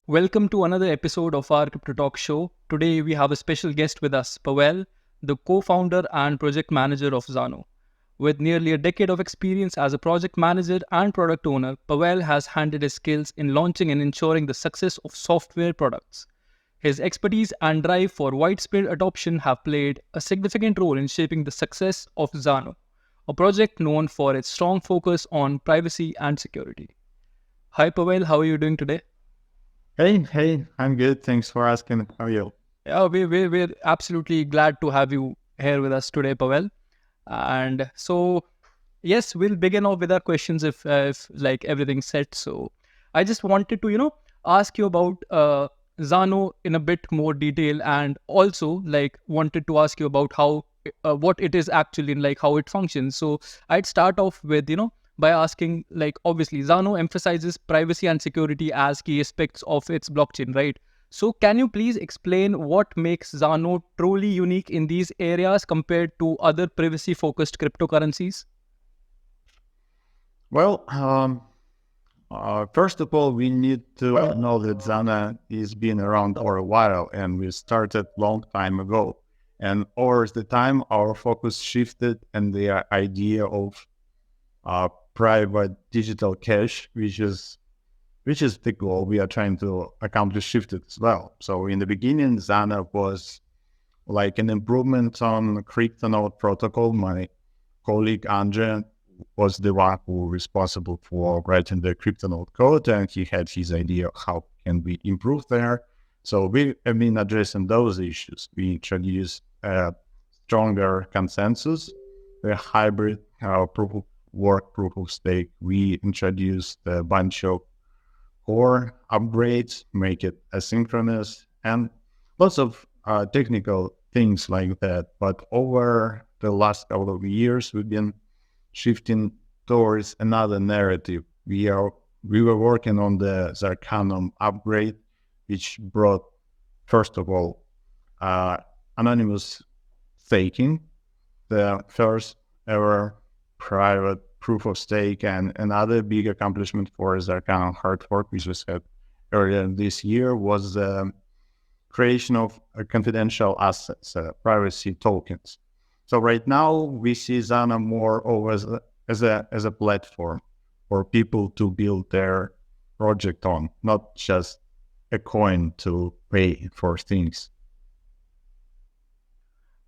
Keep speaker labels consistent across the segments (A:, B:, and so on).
A: Welcome to another episode of our Crypto Talk show. Today we have a special guest with us, Pavel, the co-founder and project manager of Zano. With nearly a decade of experience as a project manager and product owner, Pavel has handed his skills in launching and ensuring the success of software products. His expertise and drive for widespread adoption have played a significant role in shaping the success of Zano, a project known for its strong focus on privacy and security. Hi Pavel, how are you doing today?
B: Hey, I'm good. Thanks for asking. How are you?
A: Yeah, we're absolutely glad to have you here with us today, Pavel. And so, yes, we'll begin off with our questions if like everything's set. So, I just wanted to ask you about Zano in a bit more detail, and also like wanted to ask you about how what it is actually and like how it functions. So, I'd start off with by asking, like, obviously Zano emphasizes privacy and security as key aspects of its blockchain, right? So can you please explain what makes Zano truly unique in these areas compared to other privacy focused cryptocurrencies?
B: Well, first of all, we need to know that Zana is been around for a while, and we started long time ago. And over the time, our focus shifted, and the idea of private digital cash, which is the goal we are trying to accomplish, shifted as well. So in the beginning, Zana was like an improvement on Cryptonode protocol. My colleague Andre was the one who was responsible for writing the Cryptonode code, and he had his idea of how can we improve there. So we have been addressing those issues. We introduced a stronger consensus, a hybrid proof of work, proof of stake. We introduced a bunch of core upgrades, make it asynchronous, and lots of technical things like that. But over the last couple of years, we've been shifting towards another narrative. We were working on the Zarcanum upgrade, which brought, first of all, anonymous staking, the first ever private proof of stake, and another big accomplishment for Zarcanum hard fork, which was had earlier this year, was the creation of confidential assets, privacy tokens. So right now we see Zana more over as a platform for people to build their project on, not just a coin to pay for things.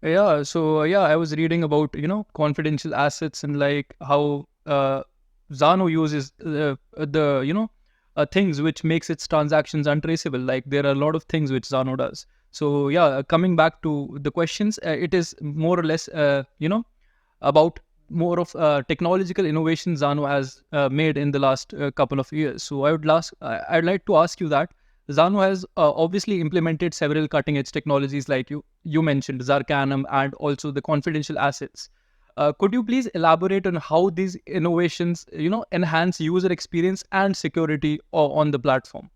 A: Yeah, so yeah, I was reading about confidential assets and like how Zano uses the things which makes its transactions untraceable. Like there are a lot of things which Zano does. So yeah, coming back to the questions, it is more or less about more of technological innovation Zano has made in the last couple of years. So I'd like to ask you that Zano has obviously implemented several cutting edge technologies like you mentioned Zarcanum and also the confidential assets. Could you please elaborate on how these innovations enhance user experience and security on the platform?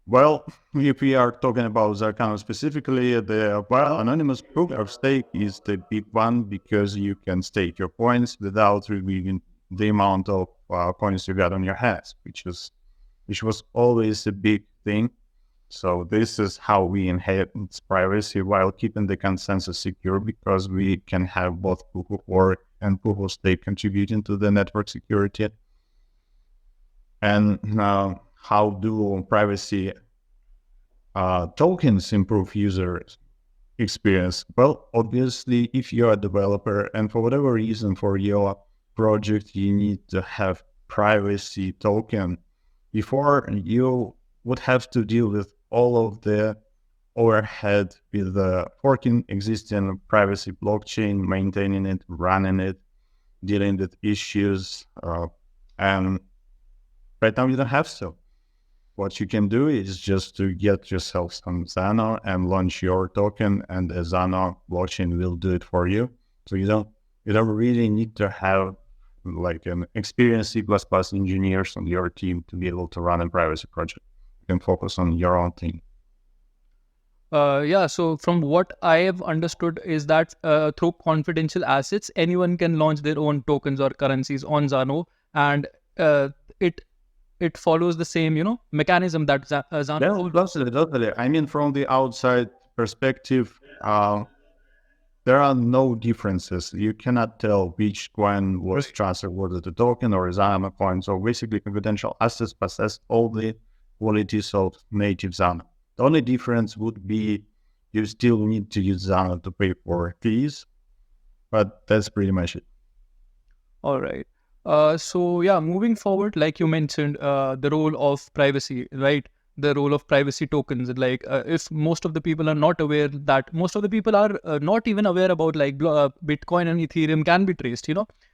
B: Well, if we are talking about Zarcanum specifically, the anonymous proof of stake is the big one because you can stake your coins without revealing the amount of coins you got on your hands, which was always a big thing. So this is how we enhance privacy while keeping the consensus secure, because we can have both proof of work and proof of stake contributing to the network security. And now, how do privacy tokens improve user experience? Well, obviously, if you're a developer and for whatever reason for your project you need to have privacy token, before you would have to deal with all of the overhead with the forking existing privacy blockchain, maintaining it, running it, dealing with issues, and right now you don't have to. What you can do is just to get yourself some Zano and launch your token, and the Zano blockchain will do it for you. So you don't really need to have like an experienced C++ engineers on your team to be able to run a privacy project. You can focus on your own thing.
A: Yeah, so from what I have understood is that through confidential assets, anyone can launch their own tokens or currencies on Zano, and it it follows the same, mechanism that Zano
B: Yeah,
A: follows.
B: totally, totally. I mean, from the outside perspective, there are no differences. You cannot tell which coin was transferred, whether the token or a Zano coin. So basically, confidential assets possess all the qualities of native Zano. The only difference would be you still need to use Zano to pay for fees, but that's pretty much it.
A: All right. So yeah, moving forward, like you mentioned, the role of privacy, right? The role of privacy tokens. Like, if most of the people are not aware that most of the people are not even aware about like Bitcoin and Ethereum can be traced.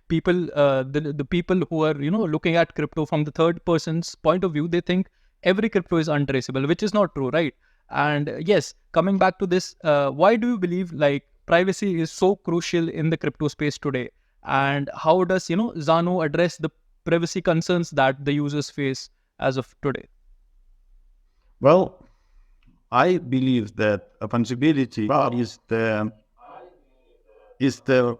A: People, the people who are looking at crypto from the third person's point of view, they think every crypto is untraceable, which is not true, right? And yes, coming back to this, why do you believe like privacy is so crucial in the crypto space today? And how does Zano address the privacy concerns that the users face as of today?
B: Well, I believe that fungibility is the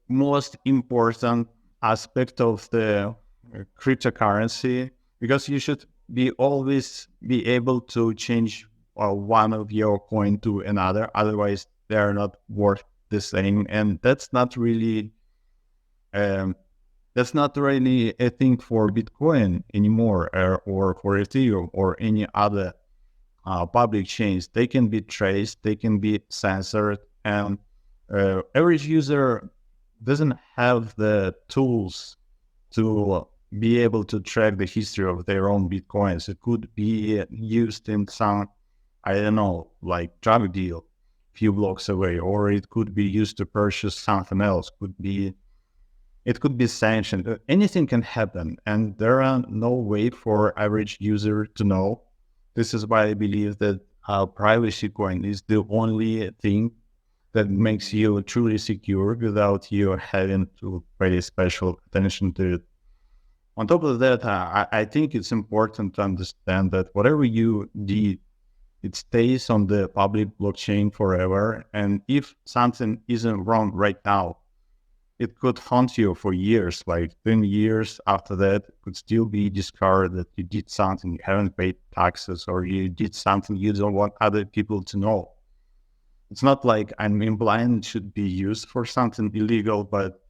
B: most important aspect of the cryptocurrency, because you should be always be able to change one of your coin to another. Otherwise, they are not worth the same, and um, that's not really a thing for Bitcoin anymore, or for Ethereum or any other public chains. They can be traced, they can be censored, and average user doesn't have the tools to be able to track the history of their own Bitcoins. It could be used in some, I don't know, like drug deal few blocks away, or it could be used to purchase something else. It could be sanctioned. Anything can happen, and there are no way for average user to know. This is why I believe that privacy coin is the only thing that makes you truly secure without you having to pay special attention to it. On top of that, I think it's important to understand that whatever you did, it stays on the public blockchain forever. And if something isn't wrong right now, it could haunt you for years, like 10 years after that, it could still be discovered that you did something, you haven't paid taxes, or you did something you don't want other people to know. It's not like, I mean, blind should be used for something illegal, but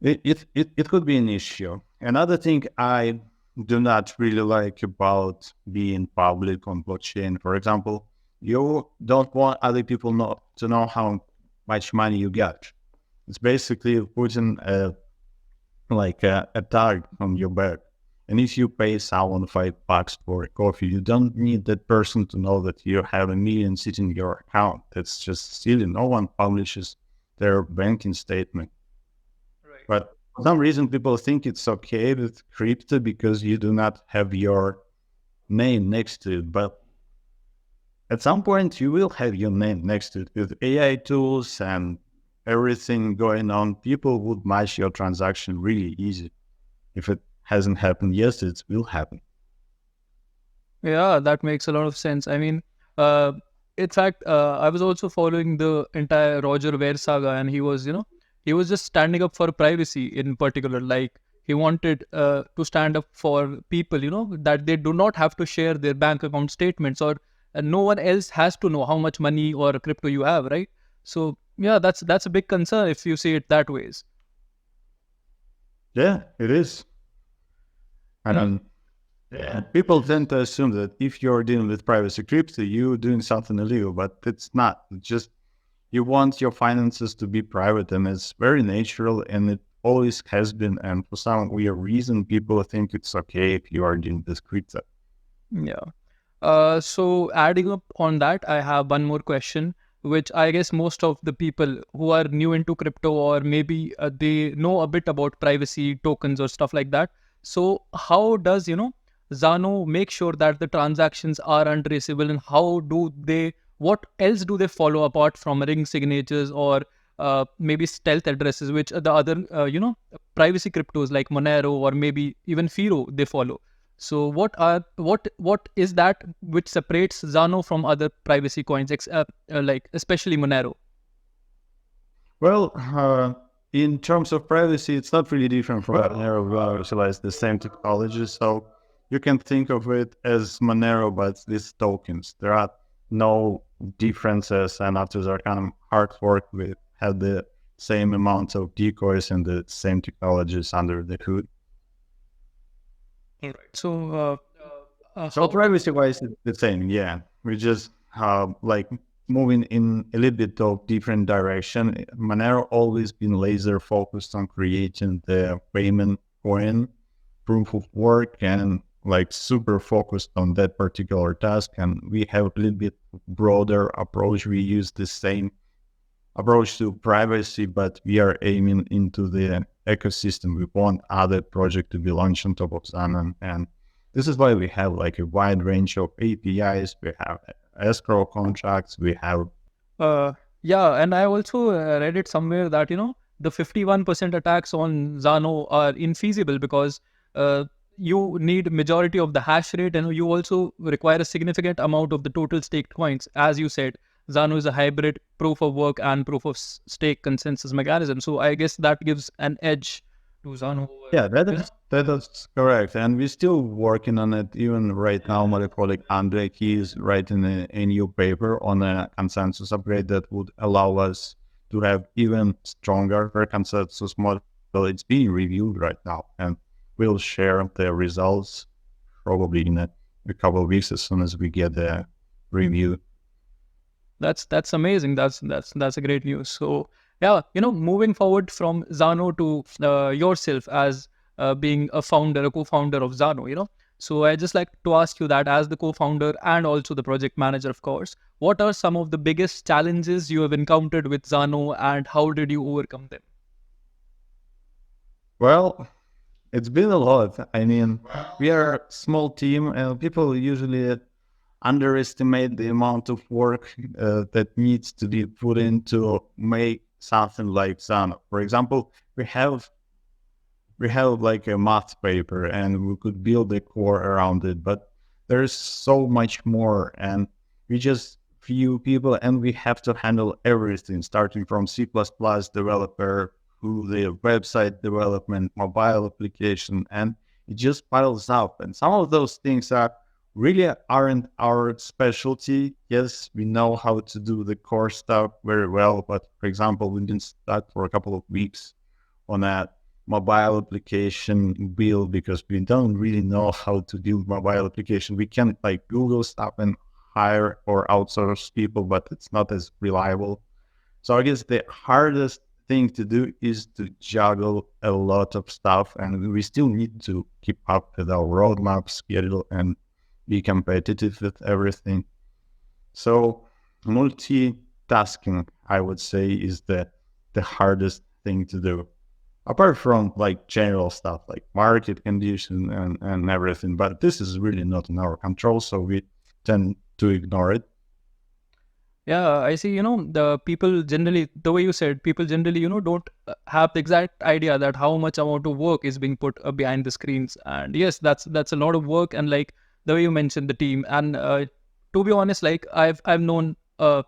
B: it could be an issue. Another thing I do not really like about being public on blockchain, for example, you don't want other people to know how much money you got. It's basically putting a tag on your back. And if you pay someone $5 for a coffee, you don't need that person to know that you have $1 million sitting in your account. That's just silly. No one publishes their banking statement.
A: Right.
B: But for some reason, people think it's okay with crypto because you do not have your name next to it. But at some point, you will have your name next to it. With AI tools and everything going on, people would match your transaction really easy. If it hasn't happened yet, it will happen.
A: Yeah, that makes a lot of sense. I mean, uh, in fact, I was also following the entire Roger Ver saga, and he was just standing up for privacy in particular. Like, he wanted to stand up for people, that they do not have to share their bank account statements, or no one else has to know how much money or crypto you have, right? So yeah, that's a big concern if you see it that ways.
B: Yeah, it is. And people tend to assume that if you're dealing with privacy crypto, you're doing something illegal, but it's not. It's just you want your finances to be private, and it's very natural, and it always has been. And for some weird reason, people think it's okay if you are doing this crypto.
A: Yeah. So adding up on that, I have one more question, which I guess most of the people who are new into crypto, or maybe they know a bit about privacy tokens or stuff like that. So how does, Zano make sure that the transactions are untraceable, and what else do they follow apart from ring signatures or maybe stealth addresses, which the other, privacy cryptos like Monero or maybe even Firo they follow? So what is that which separates Zano from other privacy coins, like especially Monero?
B: Well, in terms of privacy, it's not really different from Monero. We utilize the same technology, so you can think of it as Monero, but these tokens. There are no differences, and after Zarcanum hard fork, we had the same amount of decoys and the same technologies under the hood.
A: All right. So,
B: So
A: how?
B: privacy-wise, it's the same. Yeah, we just like moving in a little bit of different direction. Monero always been laser focused on creating the payment coin proof of work and like super focused on that particular task. And we have a little bit broader approach. We use the same approach to privacy, but we are aiming into the ecosystem. We want other project to be launched on top of Zano, and this is why we have like a wide range of APIs. We have escrow contracts. We have
A: Yeah, and I also read it somewhere that the 51% attacks on Zano are infeasible because uh, you need majority of the hash rate, and you also require a significant amount of the total staked coins. As you said, Zano is a hybrid proof of work and proof of stake consensus mechanism. So I guess that gives an edge to Zano.
B: yeah, that is correct, and we're still working on it. Even right now, my colleague Andre, he is writing a new paper on a consensus upgrade that would allow us to have even stronger consensus model. It's being reviewed right now, and we'll share the results probably in a couple of weeks as soon as we get the review.
A: That's amazing. That's a great news. So yeah, moving forward from Zano to yourself as being a founder, a co-founder of Zano, So I just like to ask you that as the co-founder and also the project manager, of course, what are some of the biggest challenges you have encountered with Zano, and how did you overcome them?
B: Well, it's been a lot. I mean, we are a small team, and people usually underestimate the amount of work that needs to be put in to make something like Zano. For example, we have like a math paper, and we could build a core around it, but there's so much more, and we just few people, and we have to handle everything, starting from C++ developer to the website development, mobile application, and it just piles up. And some of those things are really aren't our specialty. Yes, we know how to do the core stuff very well, but for example, we've been stuck for a couple of weeks on that mobile application build because we don't really know how to build mobile application. We can like Google stuff and hire or outsource people, but it's not as reliable. So I guess the hardest thing to do is to juggle a lot of stuff, and we still need to keep up with our roadmap schedule and be competitive with everything. So multitasking, I would say, is the hardest thing to do. Apart from like general stuff like market condition and everything, but this is really not in our control, so we tend to ignore it.
A: Yeah, I see. The people generally, the way you said, people generally, don't have the exact idea that how much amount of work is being put behind the screens. And yes, that's a lot of work. And like the way you mentioned the team, and to be honest, like I've known a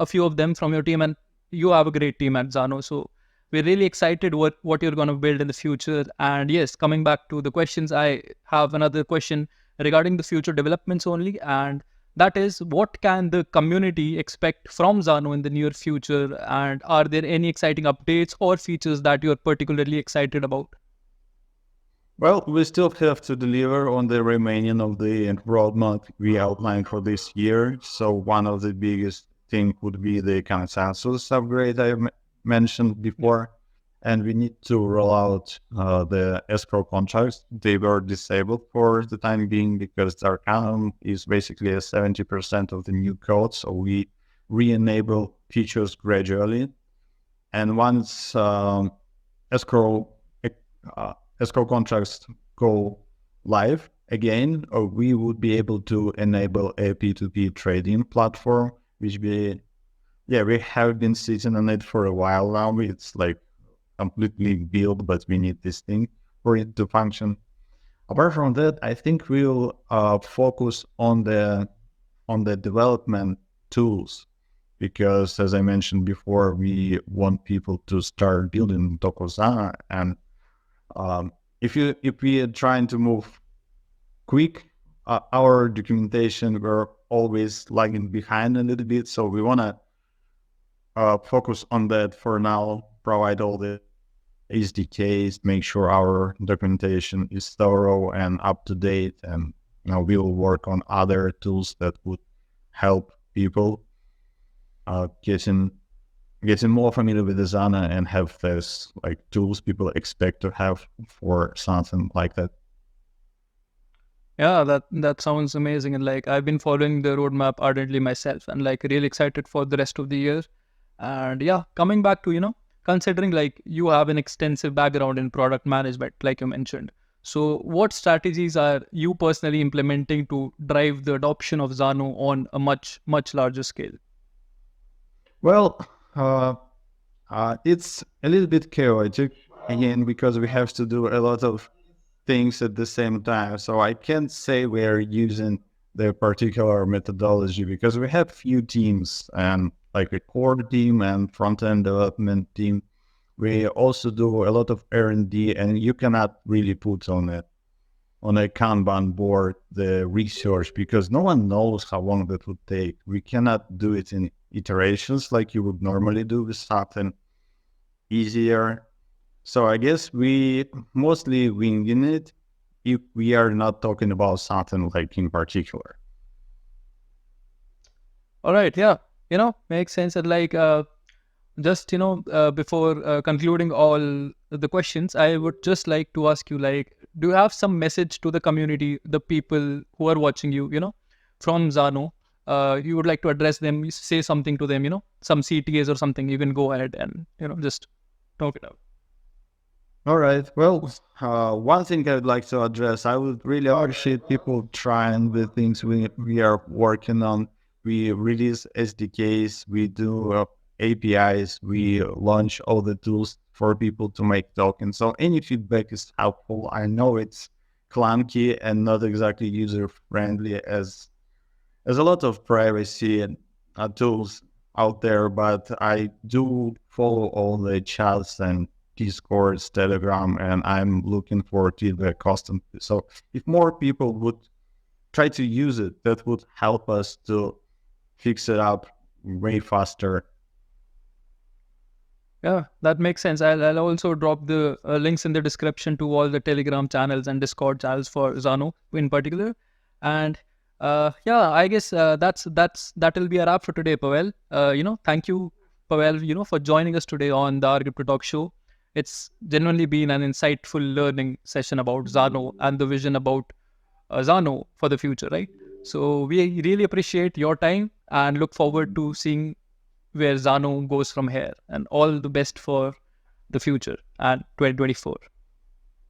A: few of them from your team, and you have a great team at Zano. So we're really excited what you're going to build in the future. And yes, coming back to the questions, I have another question regarding the future developments only, and that is, what can the community expect from Zano in the near future? And are there any exciting updates or features that you're particularly excited about?
B: Well, we still have to deliver on the remaining of the roadmap we outlined for this year. So one of the biggest thing would be the consensus upgrade I mentioned before. And we need to roll out the escrow contracts. They were disabled for the time being because Zarcanum is basically a 70% of the new code. So we re-enable features gradually. And once escrow escrow contracts go live again, or we would be able to enable a P2P trading platform, which we have been sitting on it for a while now. It's like completely built, but we need this thing for it to function. Apart from that, I think we'll focus on the development tools. because, as I mentioned before, we want people to start building Zano. And if we are trying to move quick, our documentation, we're always lagging behind a little bit. So we want to focus on that for now, provide all the SDKs, make sure our documentation is thorough and up to date. And we will work on other tools that would help people getting more familiar with the Zana and have those like tools people expect to have for something like that.
A: Yeah, that sounds amazing. And like I've been following the roadmap ardently myself and like really excited for the rest of the year. And yeah, coming back to, considering like you have an extensive background in product management, like you mentioned. So what strategies are you personally implementing to drive the adoption of Zano on a much, much larger scale?
B: Well, it's a little bit chaotic again because we have to do a lot of things at the same time. So I can't say we're using the particular methodology because we have few teams and like a core team and front-end development team. We also do a lot of R&D, and you cannot really put on a Kanban board the research because no one knows how long that would take. We cannot do it in iterations like you would normally do with something easier. So I guess we mostly winging it if we are not talking about something like in particular.
A: All right, yeah, makes sense. And like just before concluding all the questions, I would just like to ask you, like, do you have some message to the community, the people who are watching you, from Zano? You would like to address them, say something to them, some CTAs or something. You can go ahead and just talk it out.
B: All right. Well, one thing I would like to address, I would really appreciate people trying the things we are working on. We release SDKs, we do APIs, we launch all the tools for people to make tokens. So any feedback is helpful. I know it's clunky and not exactly user friendly as a lot of privacy and tools out there, but I do follow all the chats and Discords, Telegram, and I'm looking forward to the constantly. So if more people would try to use it, that would help us to fix it up way faster.
A: Yeah, that makes sense. I'll also drop the links in the description to all the Telegram channels and Discord channels for Zano in particular. And yeah, I guess that'll be a wrap for today, Pavel. Thank you, Pavel, for joining us today on the Our Crypto Talk Show. It's genuinely been an insightful learning session about Zano and the vision about Zano for the future, right? So we really appreciate your time and look forward to seeing where Zano goes from here. And all the best for the future and 2024.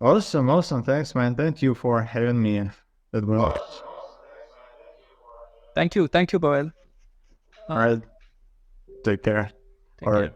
B: Awesome, awesome. Thanks, man. Thank you for having me. That was
A: Thank you, Pavel.
B: all right. Take care.
A: Take
B: All
A: care.
B: right.